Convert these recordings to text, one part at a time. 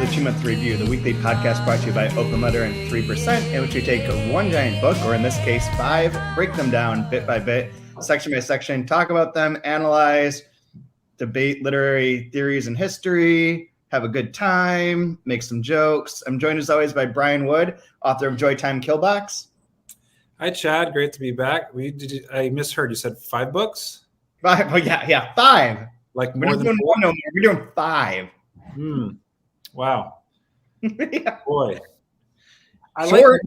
2-Month Review, the weekly podcast brought to you by Open Letter and 3%, in which we take one giant book, or in this case, 5, break them down bit by bit, section by section, talk about them, analyze, debate literary theories and history, have a good time, make some jokes. I'm joined as always by Brian Wood, author of Joytime Killbox. Hi, Chad. Great to be back. I misheard. You said 5 books? 5. Oh, yeah, 5. Like We're more not than doing 4? one no more. We're doing 5. Wow. Yeah. Boy. I Short.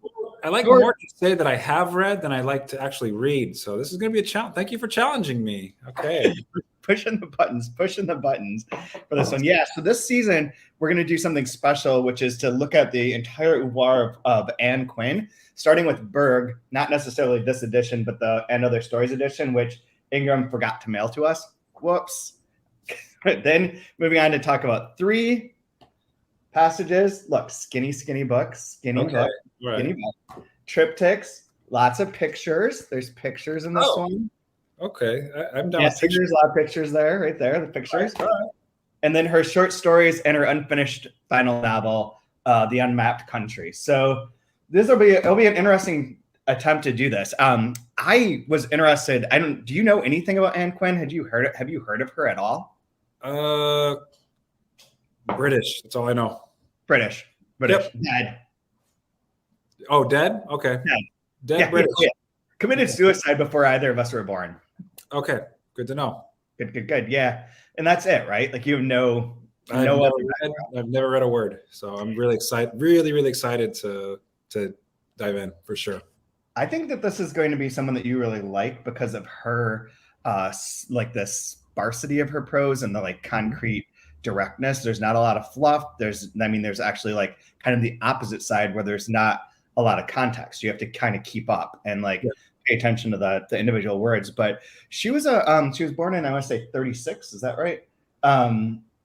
like more to say that I have read than I like to actually read. So this is going to be a challenge. Thank you for challenging me. Okay. pushing the buttons for this one. Yeah, so this season, we're going to do something special, which is to look at the entire oeuvre of Ann Quin, starting with Berg, not necessarily this edition, but the And Other Stories edition, which Ingram forgot to mail to us. Whoops. Then moving on to talk about 3 passages. Look, skinny books, skinny book. Triptychs, lots of pictures. There's pictures in this one. Okay, I'm down. Yeah, pictures, a lot of pictures there, right there, the pictures. Right. And then her short stories and her unfinished final novel, The Unmapped Country. So it'll be an interesting attempt to do this. I was interested. Do you know anything about Ann Quin? Have you heard of her at all? British. That's all I know. British. Yep. Dead. Oh, dead? Okay. Dead. Yeah, British. Yeah. Committed suicide before either of us were born. Okay. Good to know. Good. Yeah. And that's it, right? Like I've never read a word. So I'm really excited, really excited to dive in for sure. I think that this is going to be someone that you really like because of her, like the sparsity of her prose and the like concrete directness. There's not a lot of fluff. There's actually like kind of the opposite side where there's not a lot of context. You have to kind of keep up and pay attention to the individual words. But she was born in, I want to say 36. Is that right?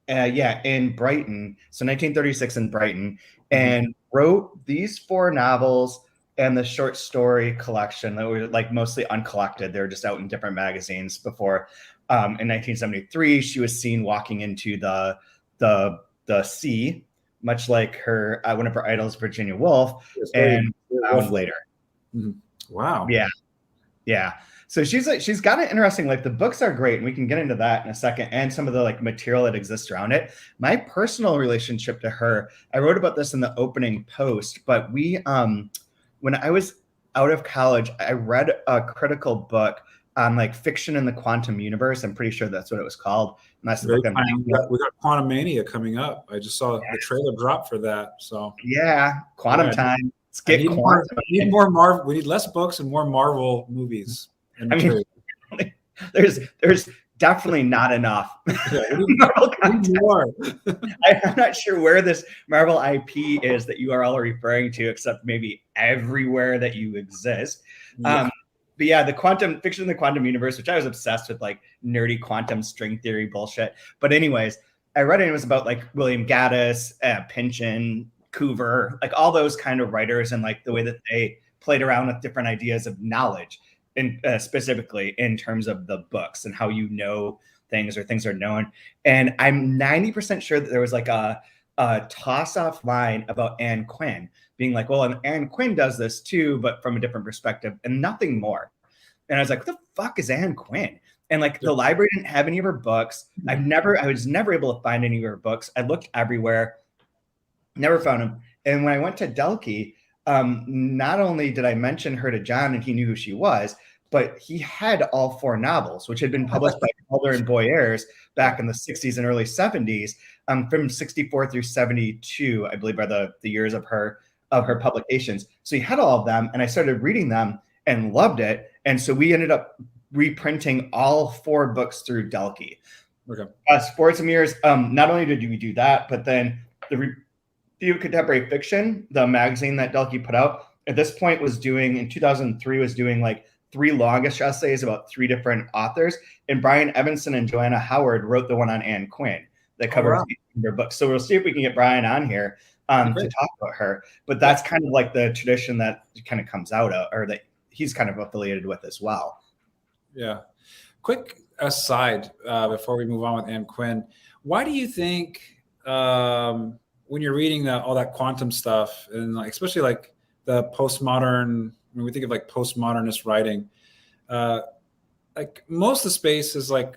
In Brighton. So 1936 in Brighton, and wrote these 4 novels and the short story collection that were like mostly uncollected. They were just out in different magazines before. In 1973, she was seen walking into the sea, much like her one of her idols, Virginia Woolf, and found later. Wow. Yeah. So she's got an interesting life. The books are great, and we can get into that in a second, and some of the like material that exists around it. My personal relationship to her, I wrote about this in the opening post, but we when I was out of college, I read a critical book on like fiction in the quantum universe. I'm pretty sure that's what it was called. And that's the book we got Quantum Mania coming up. I just saw the trailer drop for that. So quantum time. Let's get quantum. We need more Marvel. We need less books and more Marvel movies. There's definitely not enough. Marvel content. More. I'm not sure where this Marvel IP is that you are all referring to, except maybe everywhere that you exist. Yeah. But yeah, the quantum fiction in the quantum universe, which I was obsessed with, like nerdy quantum string theory bullshit. But anyways, I read it. It was about like William Gaddis, Pynchon, Coover, like all those kind of writers, and like the way that they played around with different ideas of knowledge, and specifically in terms of the books and how you know things or things are known. And I'm 90% sure that there was like a toss-off line about Ann Quin being like, well, and Ann Quin does this too, but from a different perspective, and nothing more. And I was like, what the fuck is Ann Quin? And like the library didn't have any of her books. I was never able to find any of her books. I looked everywhere, never found them. And when I went to Delkey, not only did I mention her to John and he knew who she was, but he had all 4 novels, which had been published by Calder and Boyers back in the 60s and early 70s, from 64 through 72, I believe, are the years of her publications. So he had all of them, and I started reading them and loved it. And so we ended up reprinting all 4 books through Delkey. Okay. Sports and Mirrors, not only did we do that, but then the Review of Contemporary Fiction, the magazine that Delkey put out, at this point in 2003, was doing like 3 longish essays about 3 different authors. And Brian Evanson and Joanna Howard wrote the one on Ann Quin that covers their books. So we'll see if we can get Brian on here to talk about her. But that's kind of like the tradition that kind of comes out of, or that he's kind of affiliated with as well. Yeah. Quick aside before we move on with Ann Quin. Why do you think when you're reading all that quantum stuff, and like especially like the postmodern, when we think of like postmodernist writing, like most of the space is like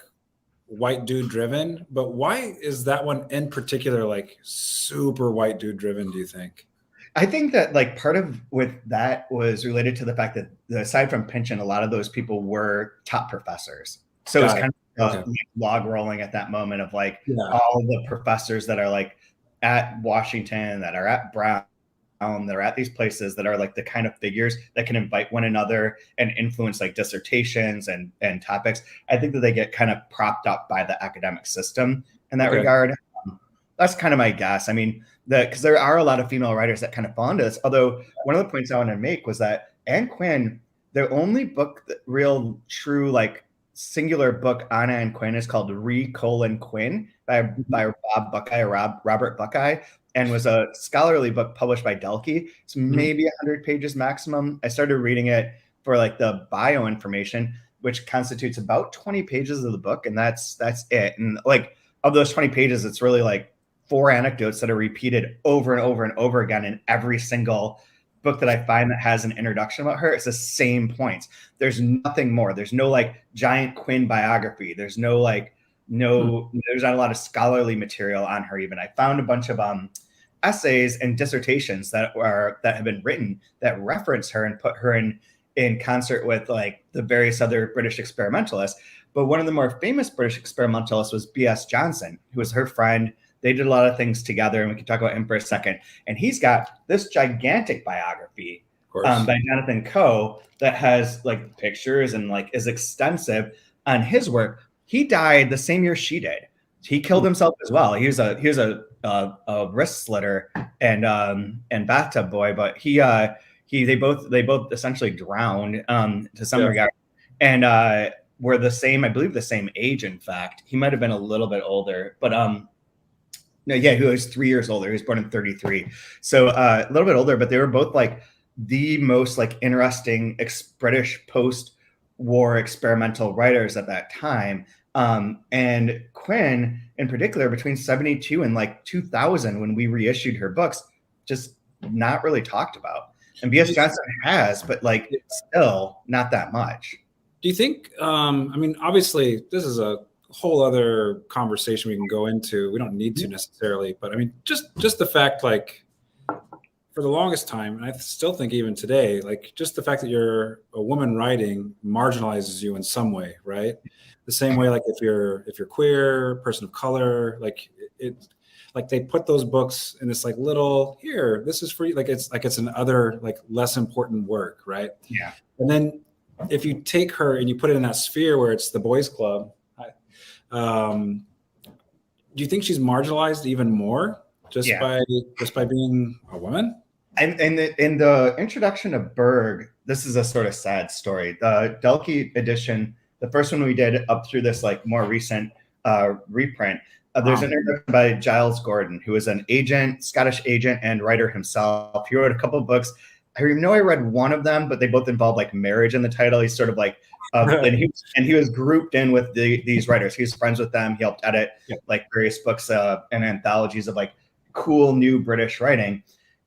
white dude driven, but why is that one in particular like super white dude driven, do you think? I think that like part of with that was related to the fact that aside from Pynchon, a lot of those people were top professors. So it's Got it. kind of Okay. like log rolling at that moment of like Yeah. all the professors that are like at Washington, that are at Brown, that are at these places that are like the kind of figures that can invite one another and influence like dissertations and topics. I think that they get kind of propped up by the academic system in that Okay. regard. That's kind of my guess. I mean, because there are a lot of female writers that kind of fall into this. Although one of the points I want to make was that Ann Quin, the only book, that real true like singular book on Ann Quin is called Quin by Robert Buckeye, and was a scholarly book published by Delkey. It's maybe 100 pages maximum. I started reading it for like the bio information, which constitutes about 20 pages of the book, and that's it. And like of those 20 pages, it's really like 4 anecdotes that are repeated over and over and over again in every single book that I find that has an introduction about her. It's the same points. There's nothing more. There's no like giant Quin biography. There's no like there's not a lot of scholarly material on her. Even I found a bunch of essays and dissertations that have been written that reference her and put her in concert with like the various other British experimentalists. But one of the more famous British experimentalists was B.S. Johnson, who was her friend. They did a lot of things together, and we can talk about him for a second. And he's got this gigantic biography by Jonathan Coe that has like pictures and like is extensive on his work. He died the same year she did. He killed himself as well. He was a wrist slitter and bathtub boy, but they both essentially drowned to some regard, and were the same, I believe, the same age. In fact, he might have been a little bit older, but no, yeah, he was 3 years older. He was born in 1933, so a little bit older. But they were both like the most like interesting British post-war experimental writers at that time. And Quin, in particular, between 1972 and like 2000, when we reissued her books, just not really talked about. And B.S. Johnson has, but like still not that much. Do you think? I mean, obviously, this is a whole other conversation we can go into. We don't need to necessarily, but I mean, just the fact, like, for the longest time, and I still think even today, like, just the fact that you're a woman writing marginalizes you in some way, right? The same way, like, if you're queer, person of color, like like they put those books in this like little, here, this is for you, like it's an other like less important work, right? Yeah. And then if you take her and you put it in that sphere where it's the boys' club, do you think she's marginalized even more just by being a woman? And in the introduction of Berg, this is a sort of sad story. The Delkey edition, the first one we did up through this like more recent reprint, there's an introduction by Giles Gordon, who is an agent, Scottish agent and writer himself. He wrote a couple of books. I know I read one of them, but they both involve like marriage in the title. He's sort of like, and he was grouped in with these writers. He was friends with them. He helped edit like various books and anthologies of like cool new British writing.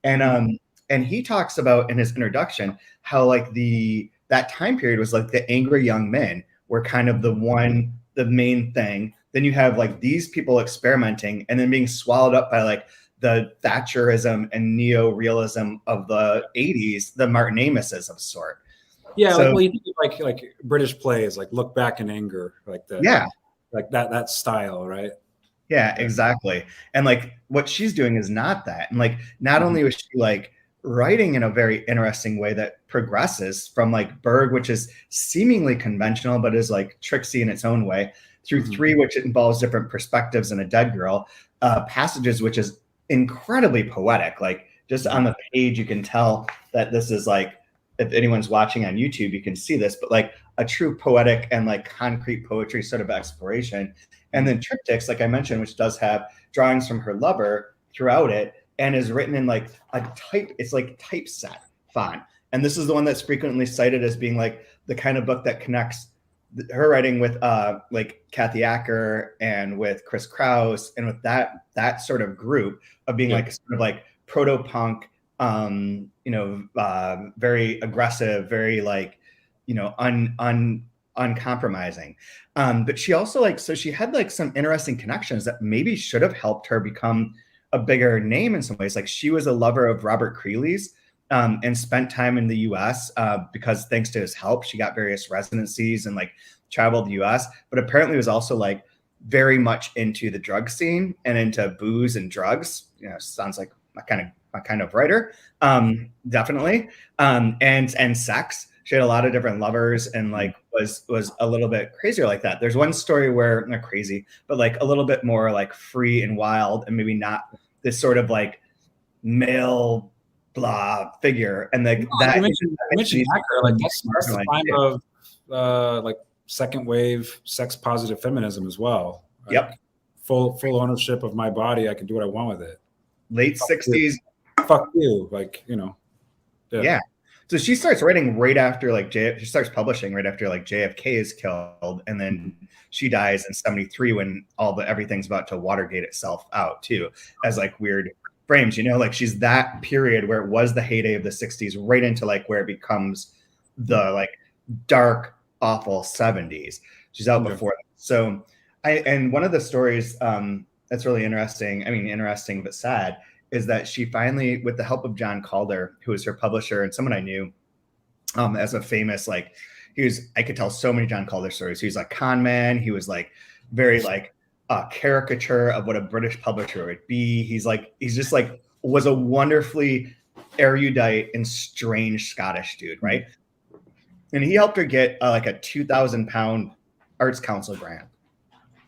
And he talks about in his introduction how like that time period was like the angry young men were kind of the main thing. Then you have like these people experimenting and then being swallowed up by like the Thatcherism and neo-realism of the 80s, the Martin Amises of sort. Yeah, so, like, well, you think like British plays, like Look Back in Anger, like like that style, right? Yeah, exactly. And like what she's doing is not that. And like not only was she like writing in a very interesting way that progresses from like Berg, which is seemingly conventional but is like tricksy in its own way, through 3, which involves different perspectives and a dead girl, passages, which is incredibly poetic. Like just on the page, you can tell that this is like, if anyone's watching on YouTube, you can see this, but like a true poetic and like concrete poetry sort of exploration. And then triptychs, like I mentioned, which does have drawings from her lover throughout it and is written in like it's like typeset font. And this is the one that's frequently cited as being like the kind of book that connects her writing with like Kathy Acker and with Chris Kraus and with that sort of group of being like sort of like proto-punk, very aggressive, very like, uncompromising. But she also so she had like some interesting connections that maybe should have helped her become a bigger name in some ways. Like she was a lover of Robert Creeley's, and spent time in the US because thanks to his help, she got various residencies and like traveled the US, but apparently was also like very much into the drug scene and into booze and drugs. Sounds like my kind of writer. Definitely. And sex. She had a lot of different lovers and like was a little bit crazier like that. There's one story where, not crazy, but like a little bit more like free and wild and maybe not this sort of like male blah figure. And like that you mentioned Hacker, like that's the time of like second wave sex positive feminism as well. Like, yep. Full ownership of my body. I can do what I want with it. Late 60s. Fuck you. Like, Yeah. So she starts writing right after like she starts publishing right after like JFK is killed, and then she dies in 73 when everything's about to Watergate itself out too, as like weird frames, like she's that period where it was the heyday of the 60s right into like where it becomes the like dark, awful 70s. She's out before that. So and one of the stories that's really interesting, interesting but sad, is that she finally, with the help of John Calder, who was her publisher and someone I knew as a famous, like, I could tell so many John Calder stories. He was like con man. He was like very like a caricature of what a British publisher would be. He's just like, was a wonderfully erudite and strange Scottish dude, right? And he helped her get like a 2,000 pound Arts Council grant.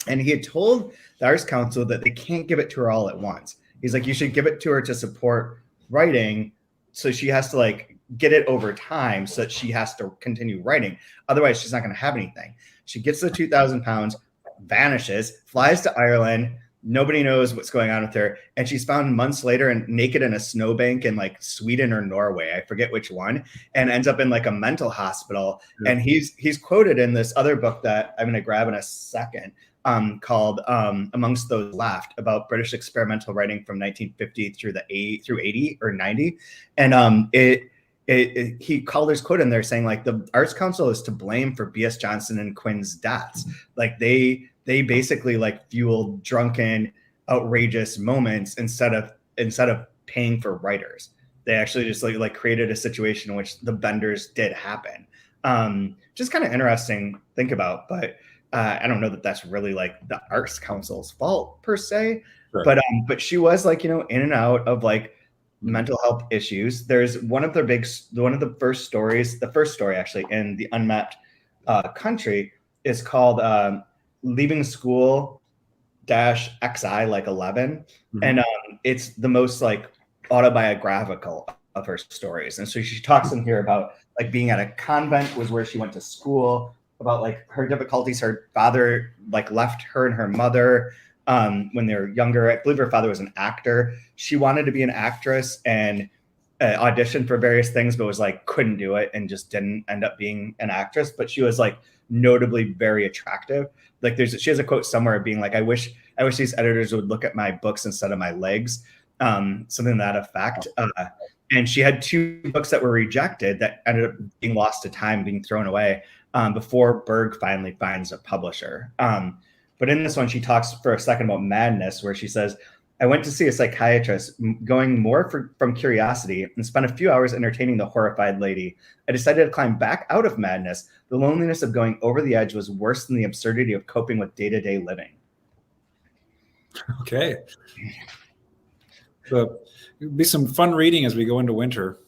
And he had told the Arts Council that they can't give it to her all at once. He's like, you should give it to her to support writing. So she has to like get it over time so that she has to continue writing. Otherwise, she's not going to have anything. She gets the 2,000 pounds, vanishes, flies to Ireland. Nobody knows what's going on with her. And she's found months later and naked in a snowbank in like Sweden or Norway. I forget which one, and ends up in like a mental hospital. Yeah. And he's quoted in this other book that I'm going to grab in a second, called Amongst Those Left, about British experimental writing from 1950 through 80 or 90. And he Calder's quote in there saying like the Arts Council is to blame for B.S. Johnson and Quin's deaths. Like they basically like fueled drunken, outrageous moments instead of paying for writers. They actually just like created a situation in which the benders did happen. Just kind of interesting to think about, but I don't know that that's really like the Arts Council's fault per se, sure. But she was like, in and out of like mental health issues. There's one of the first story actually in The Unmet Country is called Leaving School -XI like 11. Mm-hmm. And it's the most like autobiographical of her stories. And so she talks in here about like being at a convent was where she went to school, about like her difficulties. Her father like left her and her mother when they were younger. I believe her father was an actor. She wanted to be an actress and auditioned for various things, but was like couldn't do it and just didn't end up being an actress. But she was like notably very attractive. Like she has a quote somewhere being like, I wish these editors would look at my books instead of my legs, something to that effect. And she had 2 books that were rejected that ended up being lost to time, being thrown away before Berg finally finds a publisher. But in this one, she talks for a second about madness, where she says, I went to see a psychiatrist going more from curiosity and spent a few hours entertaining the horrified lady. I decided to climb back out of madness. The loneliness of going over the edge was worse than the absurdity of coping with day-to-day living. Okay. So it'll be some fun reading as we go into winter.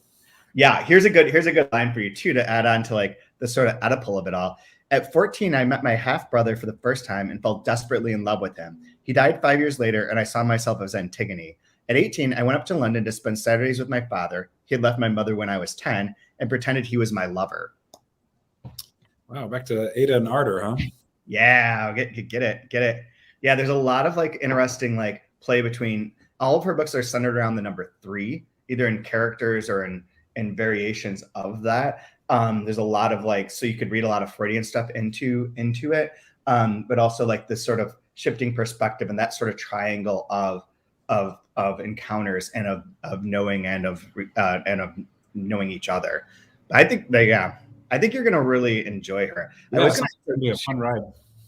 Yeah, here's a good line for you too to add on to like the sort of Oedipal of it all. At 14, I met my half-brother for the first time and fell desperately in love with him. He died 5 years later, and I saw myself as Antigone. At 18, I went up to London to spend Saturdays with my father. He had left my mother when I was 10 and pretended he was my lover. Wow, back to Ada and Ardor, huh? Yeah, get it. Yeah, there's a lot of like interesting like play between all of her books are centered around the number 3, either in characters or in variations of that. There's a lot of like, so you could read a lot of Freudian stuff into it, but also like this sort of shifting perspective and that sort of triangle of encounters and of knowing and of knowing each other. I think that, I think you're gonna really enjoy her. Yeah, I was gonna be a fun ride.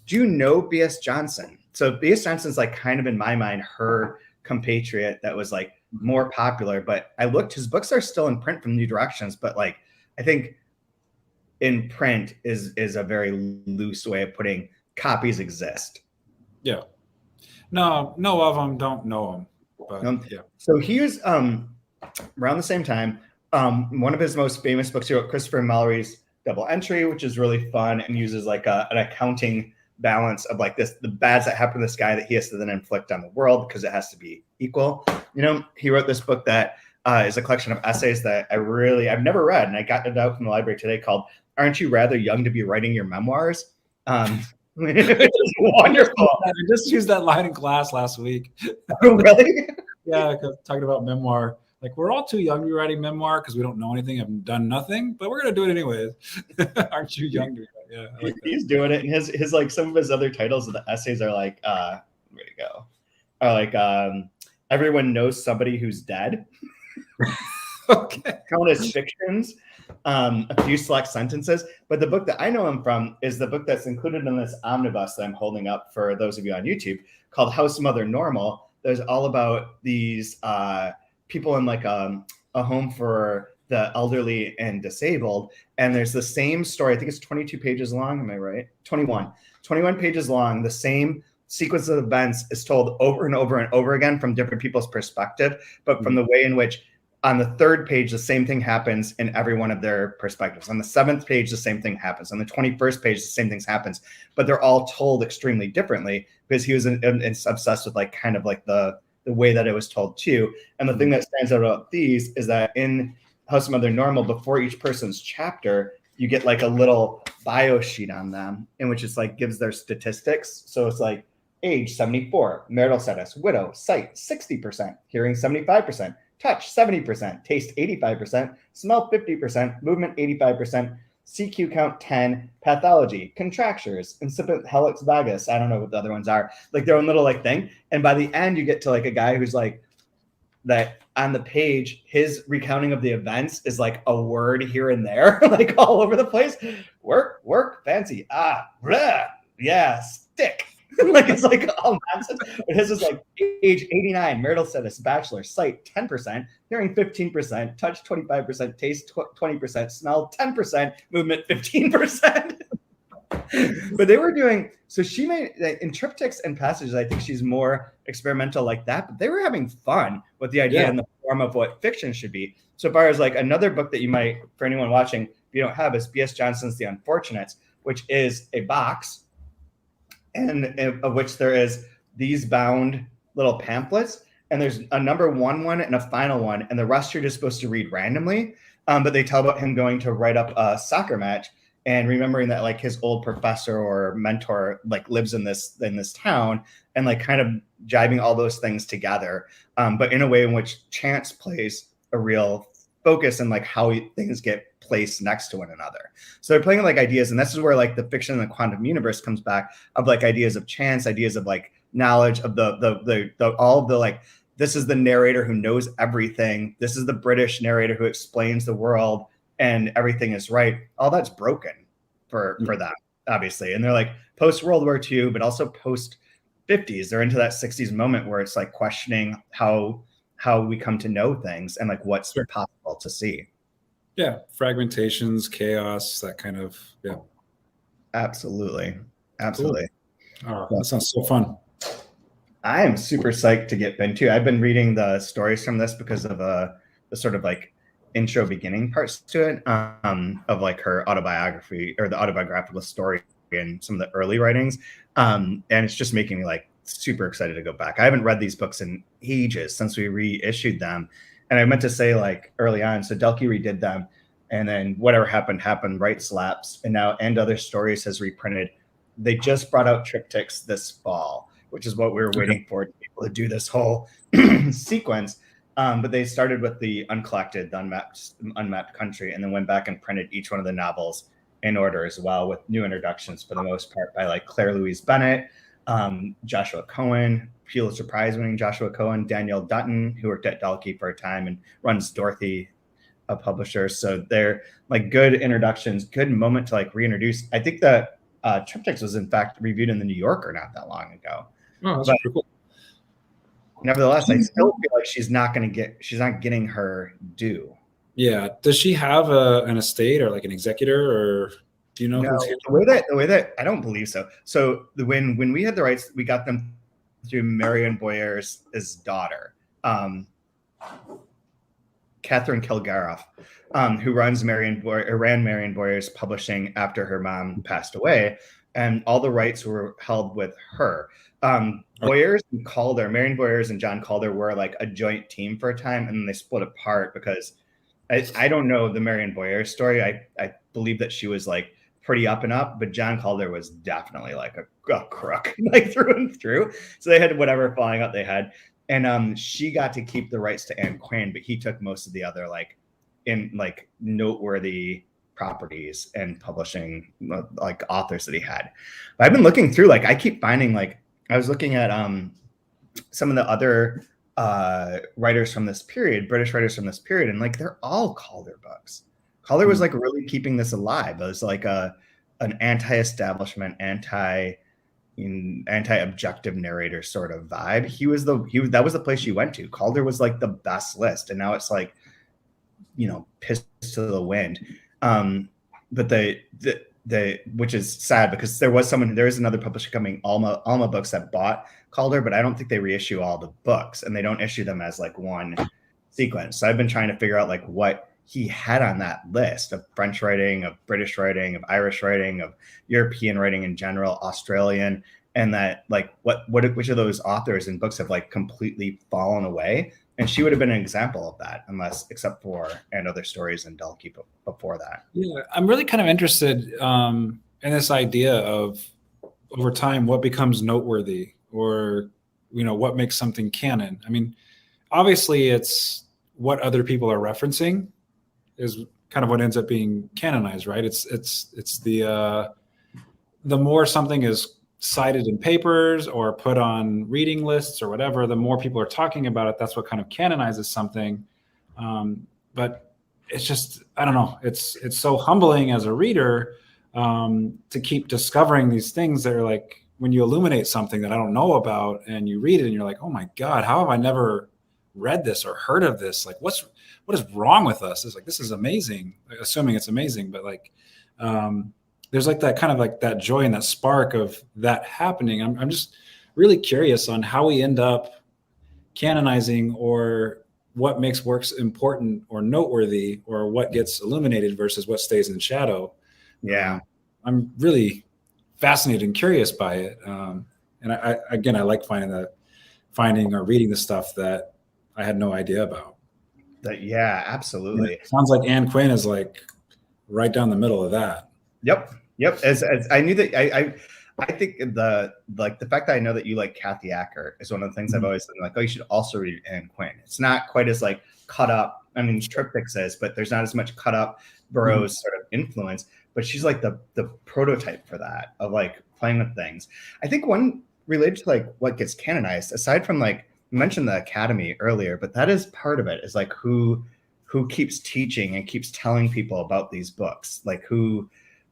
Do you know B.S. Johnson? So B.S. Johnson's like kind of in my mind her compatriot that was like more popular, but I looked, his books are still in print from New Directions, but like I think in print is a very loose way of putting copies exist. Yeah. No, know of them, don't know them. But yeah. So here's around the same time, one of his most famous books, he wrote Christopher Mallory's Double Entry, which is really fun and uses like an accounting balance of like the bads that happen to this guy that he has to then inflict on the world because it has to be equal. He wrote this book that is a collection of essays that I've never read, and I got it out from the library today, called "Aren't You Rather Young to Be Writing Your Memoirs?" It's wonderful. I just used that line in class last week. Oh, really? Yeah, talking about memoir. Like, we're all too young to be writing memoir because we don't know anything, have done nothing, but we're gonna do it anyways. Aren't you young to be? Yeah, I like that. He's doing it, and his like some of his other titles of the essays are like where to go? Are like everyone knows somebody who's dead. Okay. Count as fictions. A few select sentences, but the book that I know him from is the book that's included in this omnibus that I'm holding up for those of you on YouTube, called House Mother Normal. There's all about these people in like a home for the elderly and disabled, and there's the same story. I think it's 22 pages long. Am I right? 21 pages long. The same sequence of events is told over and over and over again from different people's perspective, but from the way in which on the third page, the same thing happens in every one of their perspectives. On the 7th page, the same thing happens. On the 21st page, the same thing happens. But they're all told extremely differently because he was obsessed with like kind of like the way that it was told too. And the thing that stands out about these is that in House of Mother Normal, before each person's chapter, you get like a little bio sheet on them in which it's like gives their statistics. So it's like age 74, marital status, widow, sight 60%, hearing 75%. Touch 70%, taste 85%, smell 50%, movement 85%, CQ count 10, pathology, contractures, incipient helix vagus. I don't know what the other ones are. Like their own little like thing. And by the end, you get to like a guy who's like that on the page, his recounting of the events is like a word here and there, like all over the place. Work, fancy, blah, yeah, stick. Like it's like all nonsense. But his is like age 89, marital status, bachelor, sight 10%, hearing 15%, touch 25%, taste 20%, smell 10%, movement 15%. But they were doing, so she made in triptychs and passages, I think she's more experimental like that, but they were having fun with the idea and the form of what fiction should be. So far as like another book that you might, for anyone watching, if you don't have, is B.S. Johnson's The Unfortunates, which is a box and of which there is these bound little pamphlets, and there's a number one and a final one, and the rest you're just supposed to read randomly. But they tell about him going to write up a soccer match and remembering that like his old professor or mentor like lives in this town, and like kind of jibing all those things together, but in a way in which chance plays a real focus and like how things get placed next to one another. So they're playing like ideas, and this is where like the fiction in the quantum universe comes back, of like ideas of chance, ideas of like knowledge, of the all of the like, this is the narrator who knows everything, this is the British narrator who explains the world and everything is right. All that's broken for them, obviously. And they're like post World War II, but also post 50s. They're into that 60s moment where it's like questioning how we come to know things and like what's possible to see. Yeah, fragmentations, chaos, that kind of, Absolutely. Cool. Oh, that sounds so fun. I am super psyched to get into. I've been reading the stories from this because of the sort of like intro beginning parts to it, of like her autobiography or the autobiographical story and some of the early writings. And it's just making me like super excited to go back. I haven't read these books in ages since we reissued them. And I meant to say like early on, so Delkey redid them, and then whatever happened, Right Slaps, and now And Other Stories has reprinted. They just brought out triptychs this fall, which is what we were waiting for, to be able to do this whole sequence. But they started with the uncollected, the unmapped country, and then went back and printed each one of the novels in order as well, with new introductions for the most part by like Claire Louise Bennett, Joshua Cohen, Pulitzer Prize winning Joshua Cohen, Danielle Dutton, who worked at Dalkey for a time and runs Dorothy, a publisher. So they're like good introductions, good moment to like reintroduce. I think that Triptychs was in fact reviewed in the New Yorker not that long ago. Oh, that's but pretty cool. Nevertheless, I still feel like she's not getting her due. Yeah. Does she have an estate or like an executor, or do you know? No, the way that I don't believe so. So when we had the rights, we got them through Marion Boyer's daughter, Catherine Kilgariff, who ran Marion Boyer's publishing after her mom passed away, and all the rights were held with her. Boyers and Calder, Marion Boyers and John Calder were like a joint team for a time, and then they split apart because I don't know the Marion Boyer story. I believe that she was like pretty up and up, but John Calder was definitely like a crook, like through and through. So they had whatever falling out they had. And she got to keep the rights to Ann Quin, but he took most of the other like noteworthy properties and publishing like authors that he had. But I've been looking through, like I keep finding, like I was looking at some of the other writers from this period, British writers from this period, and like they're all Calder books. Calder was like really keeping this alive. It was like an anti-establishment, anti-objective narrator sort of vibe. That was the place you went to. Calder was like the best list, and now it's like, pissed to the wind. But the which is sad because there is another publisher coming, Alma Books, that bought Calder, but I don't think they reissue all the books, and they don't issue them as like one sequence. So I've been trying to figure out like what he had on that list of French writing, of British writing, of Irish writing, of European writing in general, Australian, and that like which of those authors and books have like completely fallen away. And she would have been an example of that, except for And Other Stories and Dalkey before that. Yeah, I'm really kind of interested in this idea of over time what becomes noteworthy, or what makes something canon. I mean, obviously it's what other people are referencing is kind of what ends up being canonized, right? It's the more something is cited in papers or put on reading lists or whatever, the more people are talking about it. That's what kind of canonizes something. But it's just, I don't know. It's so humbling as a reader to keep discovering these things that are like, when you illuminate something that I don't know about and you read it and you're like, oh my God, how have I never read this or heard of this? Like, what is wrong with us? It's like, this is amazing, assuming it's amazing, but like, there's like that kind of like that joy and that spark of that happening. I'm just really curious on how we end up canonizing, or what makes works important or noteworthy, or what gets illuminated versus what stays in shadow. Yeah. I'm really fascinated and curious by it. And I like finding or reading the stuff that I had no idea about. Yeah, absolutely. It sounds like Ann Quin is like right down the middle of that. Yep. As I knew that I think the fact that I know that you like Kathy Acker is one of the things I've always been like, oh, you should also read Ann Quin. It's not quite as like cut up. I mean, Triptychs is, but there's not as much cut up Burroughs sort of influence. But she's like the prototype for that, of like playing with things. I think one related to like what gets canonized, aside from like you mentioned the Academy earlier, but that is part of it, is like who keeps teaching and keeps telling people about these books, like who.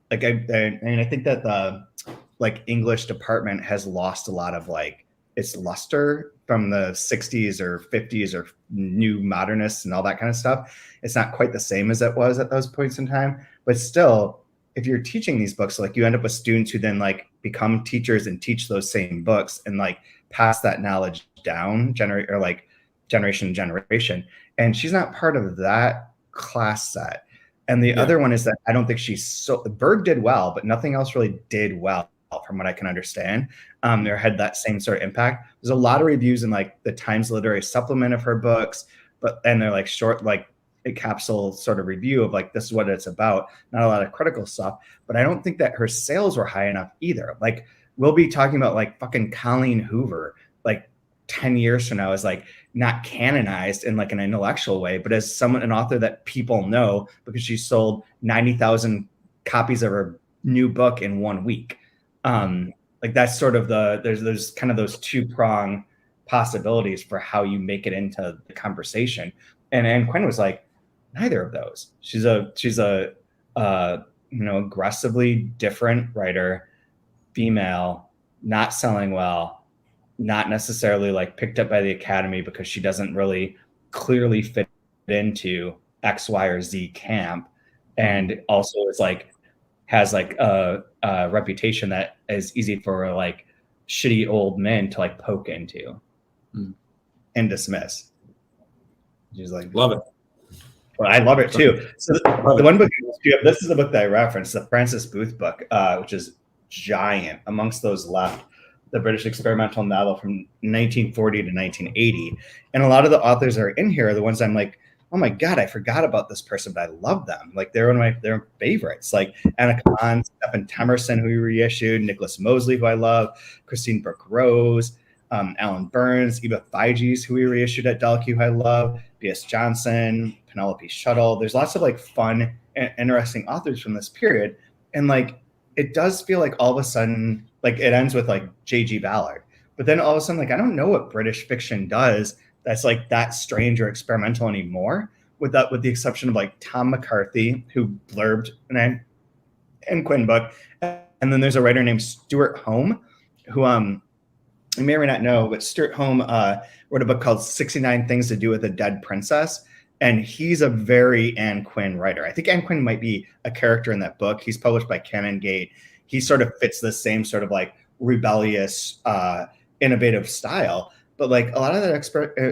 Like I think that the like English department has lost a lot of like its luster from the 60s or 50s or new modernists and all that kind of stuff. It's not quite the same as it was at those points in time, but still, if you're teaching these books, like you end up with students who then like become teachers and teach those same books and like pass that knowledge down generation to generation. And she's not part of that class set. And the other one is that I don't think Berg did well, but nothing else really did well from what I can understand. There had that same sort of impact. There's a lot of reviews in like the Times Literary Supplement of her books, and they're like short, like a capsule sort of review of like, this is what it's about. Not a lot of critical stuff, but I don't think that her sales were high enough either. Like we'll be talking about like fucking Colleen Hoover, like 10 years from now as like not canonized in like an intellectual way, but as an author that people know because she sold 90,000 copies of her new book in 1 week. Like that's sort of there's kind of those two-prong possibilities for how you make it into the conversation. And Ann Quin was like, neither of those. She's a aggressively different writer, female, not selling well, not necessarily like picked up by the Academy because she doesn't really clearly fit into X, Y, or Z camp. And also is like, has like a reputation that is easy for like shitty old men to like poke into and dismiss. She's like, love it. Well, I love it too. So the one book, this is the book that I referenced, the Frances Booth book, which is giant amongst those left, the British experimental novel from 1940 to 1980. And a lot of the authors that are in here are the ones I'm like, oh my God, I forgot about this person, but I love them. Like they're one of their favorites, like Anna Kahn, Stephen Temerson, who we reissued, Nicholas Mosley, who I love, Christine Brooke-Rose, Alan Burns, Eva Figes, who we reissued at Delkey, who I love, B.S. Johnson, Penelope Shuttle. There's lots of like fun and interesting authors from this period. And like, it does feel like all of a sudden, like it ends with like J.G. Ballard. But then all of a sudden, like, I don't know what British fiction does that's like that strange or experimental anymore, with the exception of like Tom McCarthy, who blurbed an Ann Quin book. And then there's a writer named Stuart Home, who you may or may not know, but Stuart Home wrote a book called 69 Things to Do with a Dead Princess. And he's a very Ann Quin writer. I think Ann Quin might be a character in that book. He's published by Canongate. He sort of fits the same sort of like rebellious, innovative style. But like a lot of that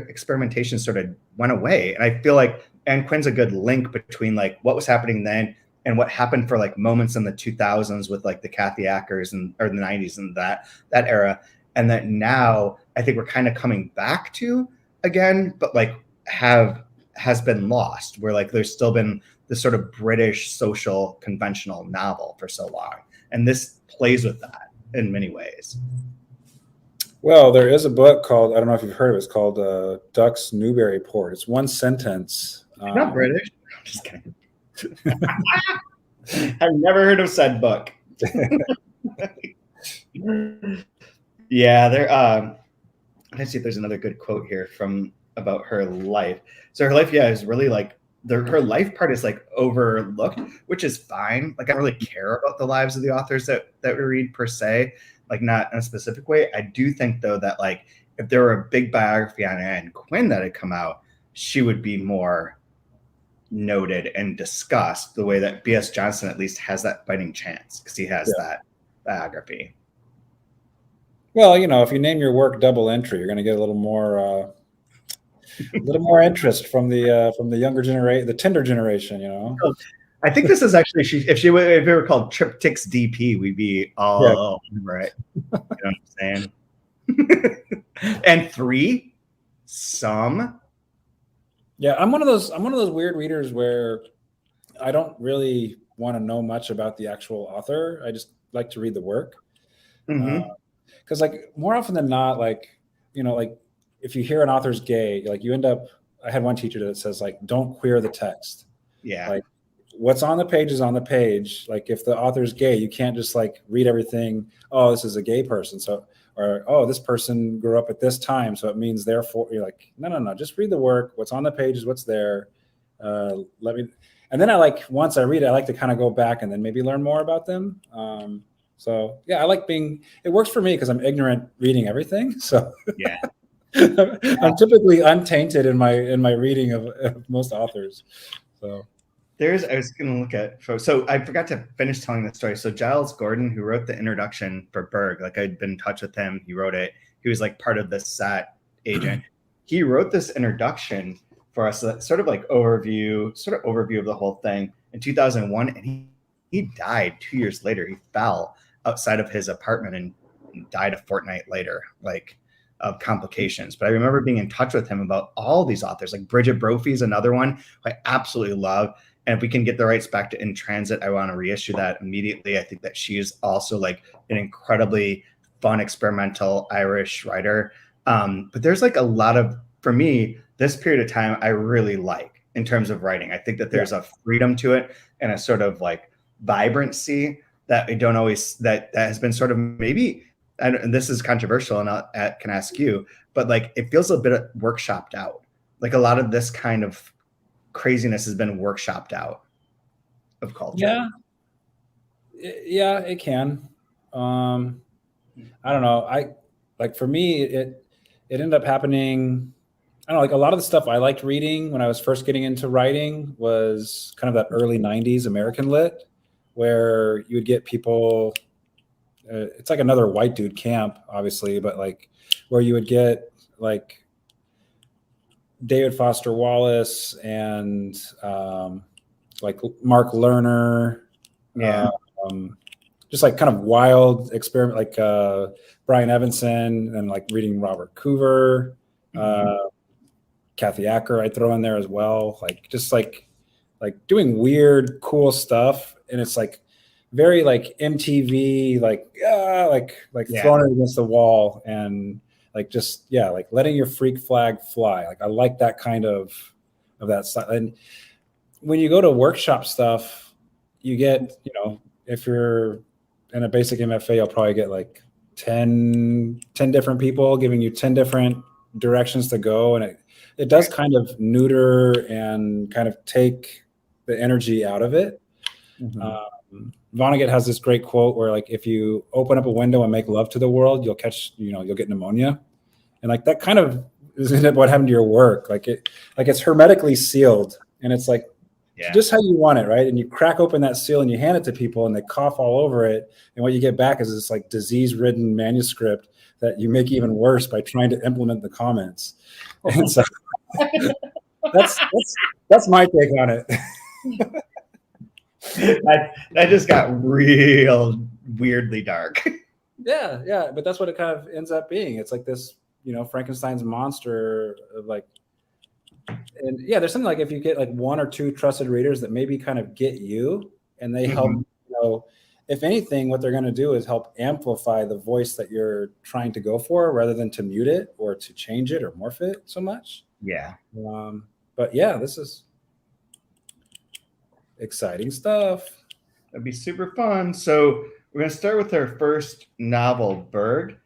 experimentation sort of went away. And I feel like Ann Quin's a good link between like what was happening then and what happened for like moments in the 2000s with like the Kathy Ackers or the 90s and that era. And that now I think we're kind of coming back to again, but like has been lost, where like there's still been this sort of British social conventional novel for so long. And this plays with that in many ways. Well, there is a book called, I don't know if you've heard of it, it's called Duck's Newburyport. It's one sentence. Not British. I'm just kidding. I've never heard of said book. Yeah, let's see if there's another good quote here about her life. So her life, is really like her life part is like overlooked, which is fine. Like I don't really care about the lives of the authors that we read per se, like not in a specific way. I do think though that like if there were a big biography on Ann Quin that had come out, she would be more noted and discussed the way that B.S. Johnson at least has that fighting chance because he has that biography. Well, if you name your work Double Entry, you're going to get a little more interest from the younger generation, the Tinder generation. I think this is actually if it were called Triptychs DP, we'd be all over it. You know what I'm saying? And 3, some. Yeah, I'm one of those weird readers where I don't really want to know much about the actual author. I just like to read the work. Mm-hmm. Because like more often than not, like like if you hear an author's gay, like you end up. I had one teacher that says like, don't queer the text. Yeah. Like what's on the page is on the page. Like if the author's gay, you can't just like read everything. Oh, this is a gay person. So, or, oh, this person grew up at this time. So it means therefore you're like, no, just read the work. What's on the page is what's there. And then once I read it, I like to kind of go back and then maybe learn more about them. So yeah, I like it works for me because I'm ignorant reading everything. So yeah. I'm typically untainted in my reading of most authors. So I was going to look at, so I forgot to finish telling the story. So Giles Gordon, who wrote the introduction for Berg, like I'd been in touch with him. He wrote it. He was like part of the SAT agent. He wrote this introduction for us, sort of overview of the whole thing in 2001. And he died 2 years later. He fell outside of his apartment and died a fortnight later, like of complications. But I remember being in touch with him about all these authors, like Bridget Brophy is another one who I absolutely love. And if we can get the rights back to In Transit, I want to reissue that immediately. I think that she is also like an incredibly fun experimental Irish writer. But there's like a lot of, for me, this period of time I really like in terms of writing. I think that there's a freedom to it and a sort of like vibrancy that I don't always, that has been sort of maybe, and this is controversial and I can ask you, but like it feels a bit workshopped out. Like a lot of this kind of craziness has been workshopped out of culture. Yeah, it can. I don't know. Like for me, it ended up happening. I don't know, like a lot of the stuff I liked reading when I was first getting into writing was kind of that early 90s American lit, where you would get people, it's like another white dude camp, obviously, but like where you would get like David Foster Wallace and like Mark Lerner, just like kind of wild experiment, like Brian Evanson, and like reading Robert Coover, Kathy Acker I'd throw in there as well, like just like doing weird cool stuff, and it's like very like MTV, like throwing it against the wall and like just like letting your freak flag fly. Like I like that kind of that stuff. And when you go to workshop stuff, you get, if you're in a basic MFA, you'll probably get like 10 different people giving you 10 different directions to go, and it does kind of neuter and kind of take the energy out of it. Vonnegut has this great quote where like, if you open up a window and make love to the world, you'll get pneumonia. And like that kind of is what happened to your work. Like it's hermetically sealed, and it's like just how you want it, right? And you crack open that seal and you hand it to people and they cough all over it. And what you get back is this like disease-ridden manuscript that you make even worse by trying to implement the comments. And so that's my take on it. That just got real weirdly dark. Yeah, but that's what it kind of ends up being. It's like this, Frankenstein's monster of like, and there's something like if you get like one or two trusted readers that maybe kind of get you, and they help, if anything, what they're going to do is help amplify the voice that you're trying to go for, rather than to mute it or to change it or morph it so much. Yeah. But this is exciting stuff. That'd be super fun. So we're going to start with our first novel, Berg.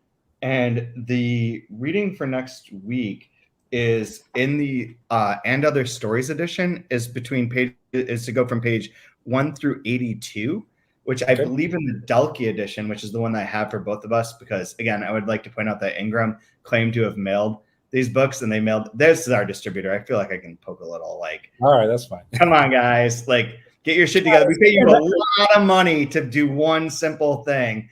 And the reading for next week is in the And Other Stories edition, is to go from page 1 through 82, which I believe in the Delkey edition, which is the one that I have for both of us, because again, I would like to point out that Ingram claimed to have mailed these books, and this is our distributor. I feel like I can poke a little, like, all right, that's fine. Come on, guys, like, get your shit together. We pay you a lot of money to do one simple thing.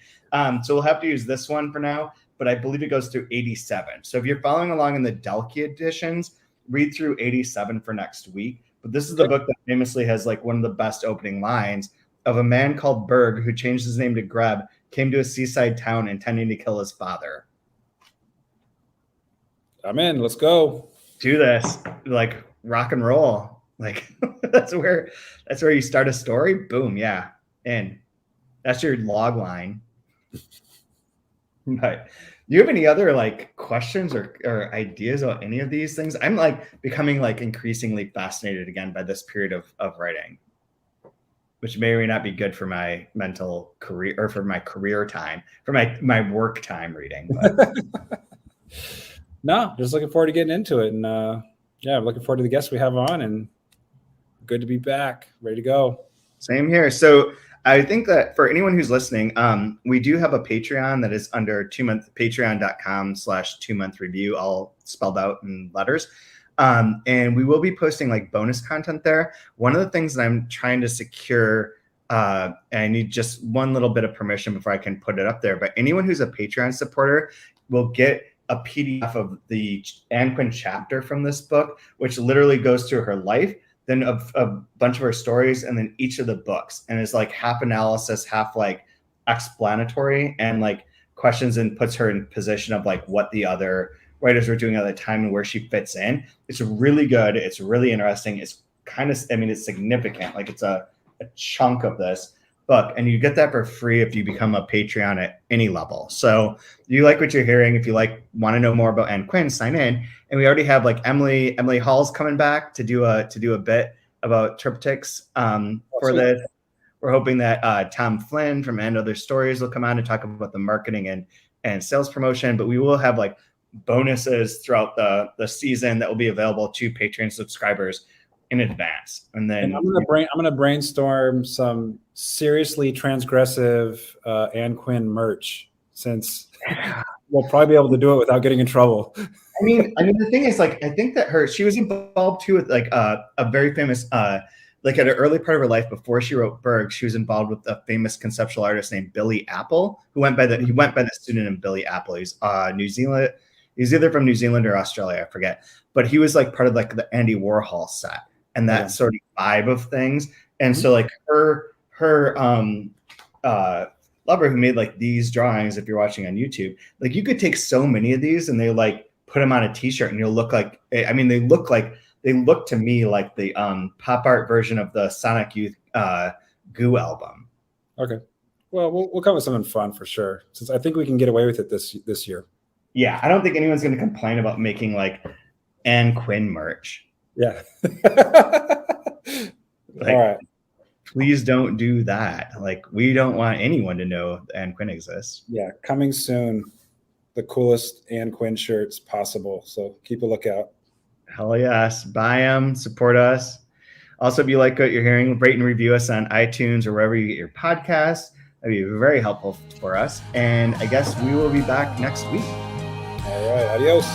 So we'll have to use this one for now, but I believe it goes through 87. So if you're following along in the Delkey editions, read through 87 for next week. But this is the book that famously has like one of the best opening lines of: a man called Berg, who changed his name to Greb, came to a seaside town intending to kill his father. I'm in. Let's go. Do this. Like rock and roll. Like that's where you start a story. Boom. Yeah. And that's your log line. But do you have any other like questions or ideas about any of these things? I'm like becoming like increasingly fascinated again by this period of writing, which may or may not be good for my mental career, or for my career time, for my work time reading. But. No, just looking forward to getting into it. And looking forward to the guests we have on, and good to be back, ready to go. Same here. So I think that for anyone who's listening, we do have a Patreon that is under patreon.com/2month review, all spelled out in letters. And we will be posting like bonus content there. One of the things that I'm trying to secure, and I need just one little bit of permission before I can put it up there, but anyone who's a Patreon supporter will get a PDF of the Ann Quin chapter from this book, which literally goes through her life, then a bunch of her stories, and then each of the books, and is like half analysis, half like explanatory, and like questions, and puts her in position of like what the other writers were doing at the time and where she fits in. It's really good. It's really interesting. It's kind of, it's significant. Like it's a chunk of this. book, and you get that for free if you become a Patreon at any level. So if you like what you're hearing, if you want to know more about Ann Quin, sign in. And we already have like Emily Hall's coming back to do a bit about triptychs for this. We're hoping that Tom Flynn from And Other Stories will come on and talk about the marketing and sales promotion. But we will have like bonuses throughout the season that will be available to Patreon subscribers in advance. And then I'm gonna brainstorm some seriously transgressive Ann Quin merch, since we'll probably be able to do it without getting in trouble. I mean, the thing is, like, I think that she was involved too with like a very famous, like at an early part of her life before she wrote Berg, she was involved with a famous conceptual artist named Billy Apple, who went by the pseudonym Billy Apple. He's New Zealand. He's either from New Zealand or Australia, I forget. But he was like part of like the Andy Warhol set and that sort of vibe of things. And so like her lover who made like these drawings, if you're watching on YouTube, like you could take so many of these and they like put them on a t-shirt and you'll look like, I mean, they look to me like the pop art version of the Sonic Youth Goo album. Okay. Well, we'll come with something fun for sure, since I think we can get away with it this year. Yeah, I don't think anyone's going to complain about making like Ann Quin merch. Yeah. Like, all right. Please don't do that. Like, we don't want anyone to know Ann Quin exists. Yeah, coming soon, the coolest Ann Quin shirts possible. So keep a lookout. Hell yes. Buy them, support us. Also, if you like what you're hearing, rate and review us on iTunes or wherever you get your podcasts. That'd be very helpful for us. And I guess we will be back next week. All right. Adios.